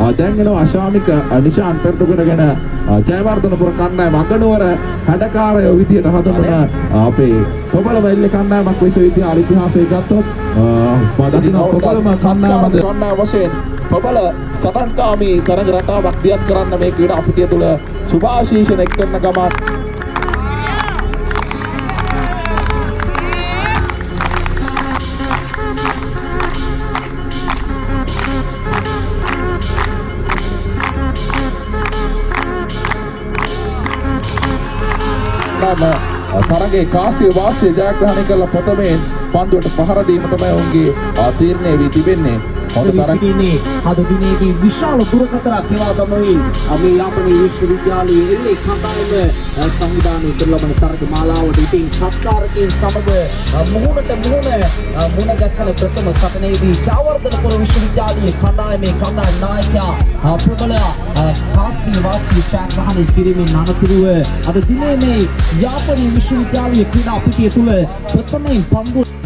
දැන් එනවා අශාමික නිශාන් පෙරටුකරගෙන ජයවර්ධනපුර කණ්ඩායම අගනුවර හැඩකාරයෝ විදියට හඳුන්වන අපේ පොබලම එල්ලේ කණ්ඩායමක් විශ්වවිද්‍යාල ඉතිහාසයේ ගත්තොත් පදදින පොබලම කණ්ඩායම වශයෙන් පොබල සටන්කාමී තරග රටාවක් දියත් කරන්න මේ ක්‍රීඩා පිටිය තුළ සුභාශීෂණ එක් කරන ගමන් තරගේ කාසිය වාසිය ජයග්‍රහණය කරලා ප්‍රථමයෙන් පන්දුවට පහර දීම තමයි ඔවුන්ගේ තීරණය වී තිබෙන්නේ. හොඳ තරගයේදී අද දිනේදී විශාල දුරකතරක් ගෙවා දමමින් මේ යාපනයේ විශ්වවිද්‍යාලයේ එල්ලේ කණ්ඩායම සංවිධානය කර ලබන තරග මාලාවට ඉතින් සත්කාරකයන් සමග මුහුණට මුහුණ ගැසෙන ප්‍රථම සටනේදී ජයවර්ධනපුර විශ්වවිද්‍යාලයේ කණ්ඩායමේ කණ්ඩායම් නායකයා ප්‍රබල කාසිය වාසිය ජයග්‍රහණය කිරීමෙන් අනතුරුව අද දිනේ මේ යාපනයේ විශ්වවිද්‍යාලයේ ක්‍රීඩා පිටිය තුල ප්‍රථමයෙන් පන්දු